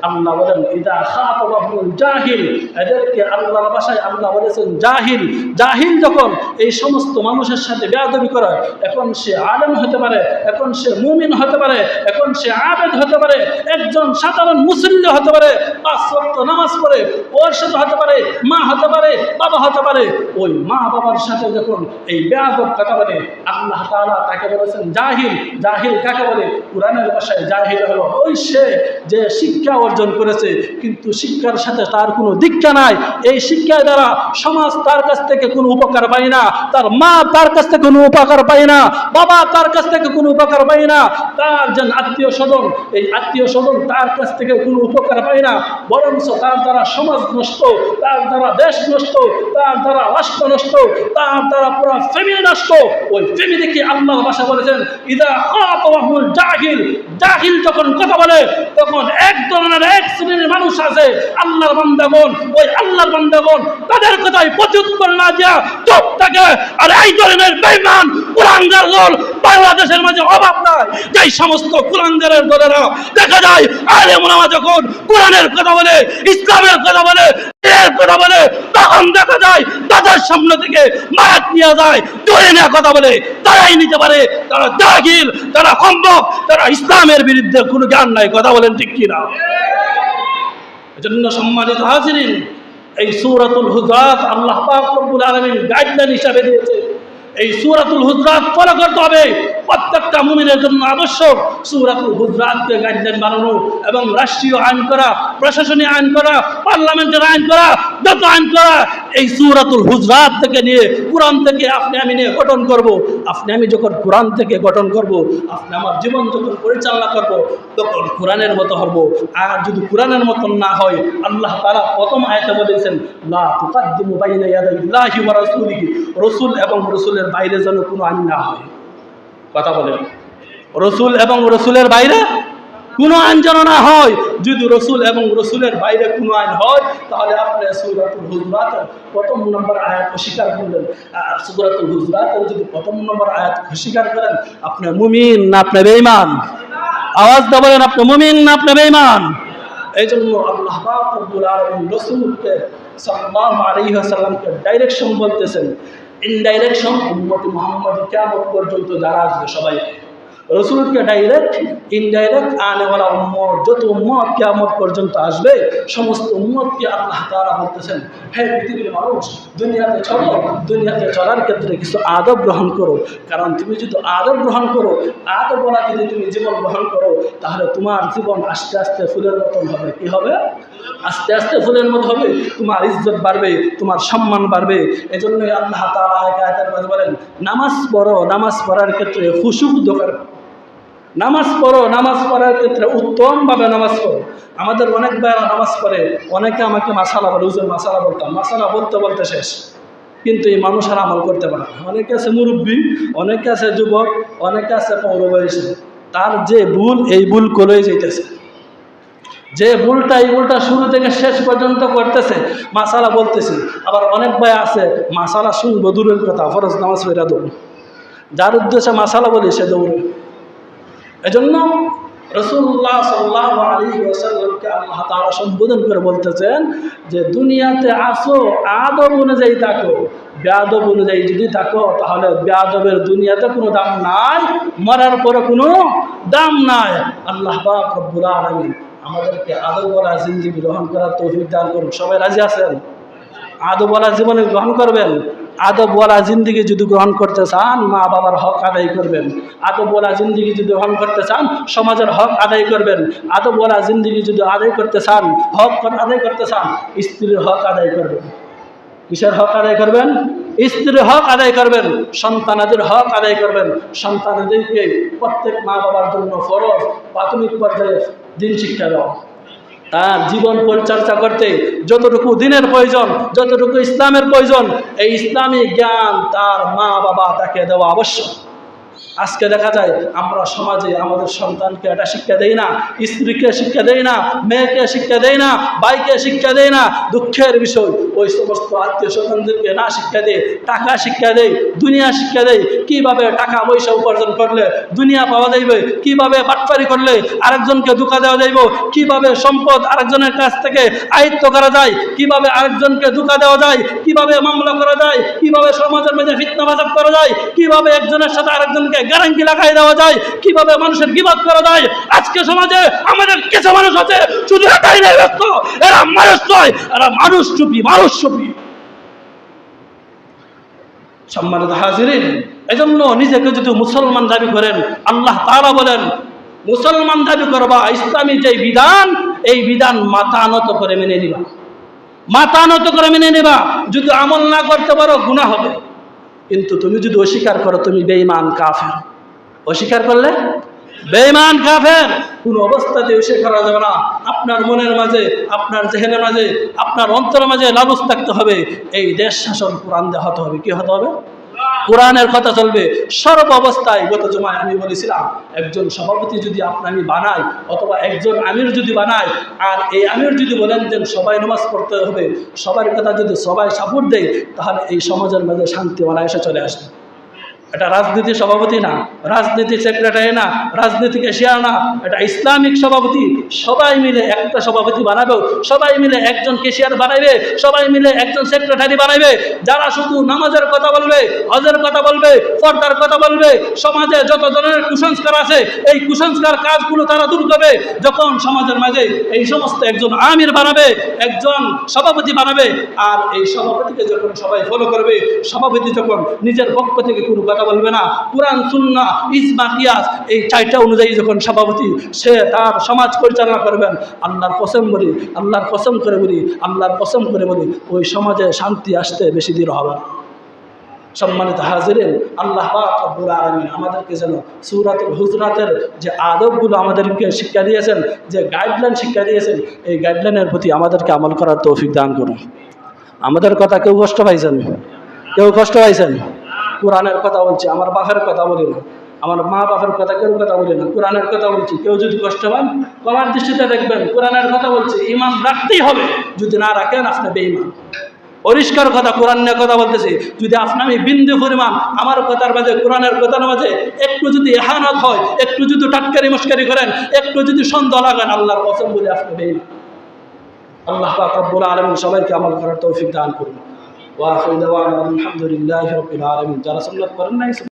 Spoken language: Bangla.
আল্লাহ বলেন ইদা খাতাবাহুল জাহিল, এদেরকে আল্লাহর ভাষায় আল্লাহ বলেছেন জাহিল। জাহিল যখন এই সমস্ত মানুষের সাথে বেয়াদবি করে, এখন সে আলেম হতে পারে, এখন সে মুমিন হতে পারে, এখন সে আবেদ হতে পারে, একজন সাধারণ মুসল্লি হতে পারে, 5 ওয়াক্ত নামাজ পড়ে, ওর সাথে হতে পারে মা হতে পারে, বাবা হতে পারে। ওই মা বাবার সাথে যখন এই বেয়াদব কথা বলে, আল্লাহ তাআলা তাকে বলেছেন জাহিল। জাহিল কাকে বলে? কোরআনের ভাষায় জাহিল হলো ওই সে যে শিক্ষা অর্জন করেছে কিন্তু শিক্ষার সাথে তার কোনো দীক্ষা নাই। এই শিক্ষার দ্বারা সমাজ তার কাছ থেকে কোনো উপকার পায় না, তার মা তার কাছ থেকে কোনো উপকার পায় না, বাবা তার কাছ থেকে কোনো উপকার পায় না, তার যে আত্মীয় স্বজন, এই আত্মীয় স্বজন তার কাছ থেকে কোনো উপকার পায় না, বরঞ্চ তার দ্বারা সমাজ নষ্ট, তার দ্বারা দেশ নষ্ট, তার দ্বারা রাষ্ট্র নষ্ট, তার দ্বারা পুরো ফ্যামিলি নষ্ট। ওই ফ্যামিলিকে আল্লাহর ভাষা বলেছেন ইদা খাতাবাহুল জাহিল। জাহিল যখন কথা বলে তখন এক ধরনের এক শ্রেণীর মানুষ আছে আল্লাহর বান্দাগণ, ওই আল্লাহর বান্দাগণ তাদের কথায় প্রত্যুত্তর না দিয়া চুপ থাকে। আর এই ধরনের বেঈমান কুলাঙ্গার দল বাংলাদেশের মাঝে অভাব নাই। যেই সমস্ত কুলাঙ্গারের দলেরা দেখা যায় আলেম ওলামা যখন কোরআনের কথা বলে, ইসলামের কথা বলে, কথা বলে, তখন দেখা যায় তাদের সামনে থেকে মায়াত নিয়ে যায়, ধরে নেওয়া কথা বলে, তারাই নিতে পারে। তারা জাহিল, তারা কমবক, তারা ইসলামের বিরুদ্ধে কোনো জ্ঞান নাই। কথা বলেন ঠিক কিনা? এজন্য সম্মানিত হাজিরিন, এই সূরাতুল হুজরাত আল্লাহ পাক রব্বুল আলামিন গাইডলাইন হিসাবে দিয়েছে। এই সূরাতুল হুজরাত ফলো করতে হবে, প্রত্যেকটা মুমিনের জন্য আবশ্যক সূরাতুল হুজরাতকে গাইডলাইন বানানো এবং রাষ্ট্রীয় আইন করা, প্রশাসনিক আইন করা, পার্লামেন্টের আইন করা, যত আইন করা এই সূরাতুল হুজরাত থেকে নিয়ে, কোরআন থেকে আপনি আমি নিয়ে গঠন করব। আপনি আমি যখন কোরআন থেকে গঠন করব, আপনি আমার জীবন যখন পরিচালনা করব, তখন কোরআনের মতো হব। আর যদি কোরআনের মতো না হয়, আল্লাহ তাআলা প্রথম আয়াতে বলেছেন লা তুকাদ্দিমু বাইনা ইয়াদাইল্লাহি ওয়া রাসূলিহি, রাসূল এবং রাসূলের বাইরে যেন কোনো আইন না হয়। কথা বলেন, রসুল এবং রসুলের বাইরে কোনো আইন যেন না হয়। যদি রসুল এবং রসুলের বাইরে কোনো আইন হয়, তাহলে আপনি সূরাতুল হুজরাতের প্রথম নম্বর আয়াত অস্বীকার করলেন। আর সূরাতুল হুজরাতের যদি প্রথম নম্বর আয়াত অস্বীকার করেন, আপনি মুমিন না আপনি বেঈমান? আওয়াজ দিয়ে বলেন, আপনি মুমিন না আপনি বেঈমান? এই জন্য আল্লাহ পাক রব্বুল আলামিন রাসূলকে সাল্লাল্লাহু আলাইহি ওয়াসাল্লামকে ডাইরেকশন বলতেছেন। ইনডাইরেকশন উম্মতে মুহাম্মাদি কিয়ামত পর্যন্ত যারা আসবে সবাইকে, রসুলকে ডাইরেক্ট, ইনডাইরেক্ট আনেওয়ালা উম্মত, যত উম্মত কিয়ামত পর্যন্ত আসবে সমস্ত উম্মতকে আল্লাহ তাআলা বলতেছেন, হে পৃথিবীর মানুষ, দুনিয়াতে চলো, দুনিয়াতে চলার ক্ষেত্রে কিছু আদব গ্রহণ করো। কারণ তুমি যদি আদব গ্রহণ করো, আদব বলা যদি তুমি জীবন গ্রহণ করো, তাহলে তোমার জীবন আস্তে আস্তে ফুলের মতন হবে। কি হবে? আস্তে আস্তে ফুলের মতো হবে। তোমার ইজ্জত বাড়বে, তোমার সম্মান বাড়বে। এজন্যই আল্লাহ তাআলা আয়াতের মধ্যে বলেন, নামাজ পড়ো, নামাজ পড়ার ক্ষেত্রে খুশুক দরকার। নামাজ পড়ো, নামাজ পড়ার ক্ষেত্রে উত্তমভাবে নামাজ পড়ো। আমাদের অনেক ভাইরা নামাজ পড়ে, অনেকে আমাকে মাসালা বলে, হুজুর মাসালা বলতাম, মাসালা বলতে বলতে শেষ, কিন্তু এই মানুষ আর আমল করতে পারে না। অনেকে আছে মুরব্বী, অনেকে আছে যুবক, অনেকে আছে পৌর বয়সী, তার যে ভুল এই ভুল করেই যেতেছে, যে ভুলটা এই ভুলটা শুরু থেকে শেষ পর্যন্ত করতেছে, মাসালা বলতেছে। আবার অনেক ভাই আছে মাসালা শুনবো দূরের কথা, ফরজ নামাজ পড়া দৌড়, যার উদ্দেশ্যে মাসালা বলি সে দৌড়ে। এজন্য রাসূলুল্লাহ সাল্লাল্লাহু আলাইহি ওয়াসাল্লামকে আল্লাহ তাআলা সম্বোধন করে বলতেছেন যে দুনিয়াতে আসো, আদব অনুযায়ী থাকো। বেয়াদব অনুযায়ী যদি থাকো, তাহলে বেয়াদবের দুনিয়াতে কোনো দাম নাই, মরার পরে কোনো দাম নাই। আল্লাহ পাক রব্বুল আলামিন আমাদেরকে আদবওয়ালা জিন্দেগি গ্রহণ করার তৌফিক দান করুন। সবাই রাজি আছেন? আদবওয়ালা জীবনে গ্রহণ করবেন। আদবওয়ালা জিন্দেগি যদি গ্রহণ করতে চান, মা বাবার হক আদায় করবেন। আদবওয়ালা জিন্দেগি যদি গ্রহণ করতে চান, সমাজের হক আদায় করবেন। আদবওয়ালা জিন্দেগি যদি আদায় করতে চান, হক আদায় করতে চান, স্ত্রীর হক আদায় করবেন। কিসের হক আদায় করবেন? স্ত্রীর হক আদায় করবেন, সন্তানাদের হক আদায় করবেন। সন্তানাদেরকে প্রত্যেক মা বাবার জন্য ফরজ প্রাথমিক পর্যায়ে দিন শিক্ষা দেওয়া। তার জীবন পরিচর্যা করতে যতটুকু দিনের প্রয়োজন, যতটুকু ইসলামের প্রয়োজন, এই ইসলামী জ্ঞান তার মা বাবা তাকে দেওয়া আবশ্যক। আজকে দেখা যায় আমরা সমাজে আমাদের সন্তানকে এটা শিক্ষা দেই না, স্ত্রীকে শিক্ষা দেই না, মেয়েকে শিক্ষা দেই না, ভাইকে শিক্ষা দেই না। দুঃখের বিষয়, ওই সমস্ত আত্মীয় স্বজনদেরকে না শিক্ষা দেয়, টাকা শিক্ষা দেয়, দুনিয়া শিক্ষা দেয়, কিভাবে টাকা পয়সা উপার্জন করলে দুনিয়া পাওয়া যাইবে, কিভাবে বাটপারি করলে আরেকজনকে ধোঁকা দেওয়া যাইব, কিভাবে সম্পদ আরেকজনের কাছ থেকে আয়ত্ত করা যায়, কিভাবে আরেকজনকে ধোঁকা দেওয়া যায়, কিভাবে মামলা করা যায়, কিভাবে সমাজের মধ্যে ফিতনা ফাসাদ করা যায়, কিভাবে একজনের সাথে আরেকজনকে গ্যারান্টি লাগাই দেওয়া যায়, কিভাবে মানুষের গীবত করা যায়। আজকে সমাজে আমাদের কিছু মানুষ আছে শুধু এটাই নেই ব্যস্ত, এরা মানুষ নয়, এরা মানুষ চুপি, মানুষ চুপি। সম্মানিত হাজিরিন, এজন্য নিজেকে যদি মুসলমান দাবি করেন, আল্লাহ তাআলা বলেন মুসলমান দাবি করবা, ইসলামী যে বিধান, এই বিধান মাথা নত করে মেনে নিবা, মাথা নত করে মেনে নিবা। যদি আমল না করতে পারো গুনাহ হবে, কিন্তু তুমি যদি অস্বীকার করো তুমি বেঈমান কাফের। অস্বীকার করলে বেঈমান কাফের। কোন অবস্থাতে অস্বীকার করা যাবে না। আপনার মনের মাঝে, আপনার জেহেনের মাঝে, আপনার অন্তরের মাঝে লালস থাকতে হবে, এই দেশ শাসন কোরআন দিয়ে হতে হবে। কি হতে হবে? কোরআনের কথা চলবে সর্ব অবস্থায়। গত জুমায় আমি বলেছিলাম, একজন সভাপতি যদি আমি বানাই অথবা একজন আমির যদি বানাই, আর এই আমির যদি বলেন যে সবাই নামাজ পড়তে হবে, সবার কথা যদি সবাই সাপোর্ট দেয়, তাহলে এই সমাজের মধ্যে শান্তি অনায়াসে চলে আসবে। এটা রাজনীতি সভাপতি না, রাজনীতি সেক্রেটারি না, রাজনীতি ক্যাশিয়ার না, এটা ইসলামিক সভাপতি। সবাই মিলে একটা সভাপতি বানাবে, সবাই মিলে একজন ক্যাশিয়ার বানাইবে, সবাই মিলে একজন সেক্রেটারি বানাইবে, যারা শুধু নামাজের কথা বলবে, হজের কথা বলবে, পর্দার কথা বলবে। সমাজে যত ধরনের কুসংস্কার আছে, এই কুসংস্কার কাজগুলো তারা দূর করবে। যখন সমাজের মাঝে এই সমস্ত একজন আমির বানাবে, একজন সভাপতি বানাবে, আর এই সভাপতিকে যখন সবাই ফলো করবে, সভাপতি যখন নিজের পক্ষ থেকে কোনো কথা বলবে না, কোরআন সুন্নাহ ইজমা কিয়াস এই চারটা অনুযায়ী যখন সভাপতি সে তার সমাজ পরিচালনা করবেন, আল্লাহর কসম বলি, আল্লাহর কসম করে বলি, আল্লাহর কসম করে বলি, ওই সমাজে শান্তি আসতে বেশি দিন হবে না। সম্মানিত হাজিরিন, আল্লাহ পাক রব্বুল আলামিন আমাদেরকে যেন সূরাতুল হুজরাতের যে আদবগুলো আমাদেরকে শিক্ষা দিয়েছেন, যে গাইডলাইন শিক্ষা দিয়েছেন, এই গাইডলাইনের প্রতি আমাদেরকে আমল করার তৌফিক দান করুন। আমাদের কথা কেউ কষ্ট পাইছেন? কেউ কষ্ট পাইছেন? কোরআনের কথা বলছি, আমার বাপের কথা বলি না, আমার মা বাপের কথা কেউ কথা বলি না, কোরআনের কথা বলছি। কেউ যদি কষ্ট পান কমার দৃষ্টিতে দেখবেন, কোরআনের কথা বলছি, ঈমান রাখতেই হবে। যদি না রাখেন আপনি বেঈমান। পরিষ্কার কথা, কোরআনের কথা বলতেছি। যদি আমি বিন্দু পরিমাণ আমার কথার মাঝে, কোরআনের কথার মাঝে একটু যদি ইহানত হয়, একটু যদি টাটকারি মস্কারি করেন, একটু যদি সন্দেহ লাগান, আল্লাহর কসম বলে আপনি বেঈমান। আল্লাহ পাক রব্বুল আলামিন সবাইকে আমল করার তৌফিক দান করুন। ওয়া আখিরু দাওয়ানা আলহামদুলিল্লাহি রাব্বিল আলামিন। যারা সুন্নাত করেন নাই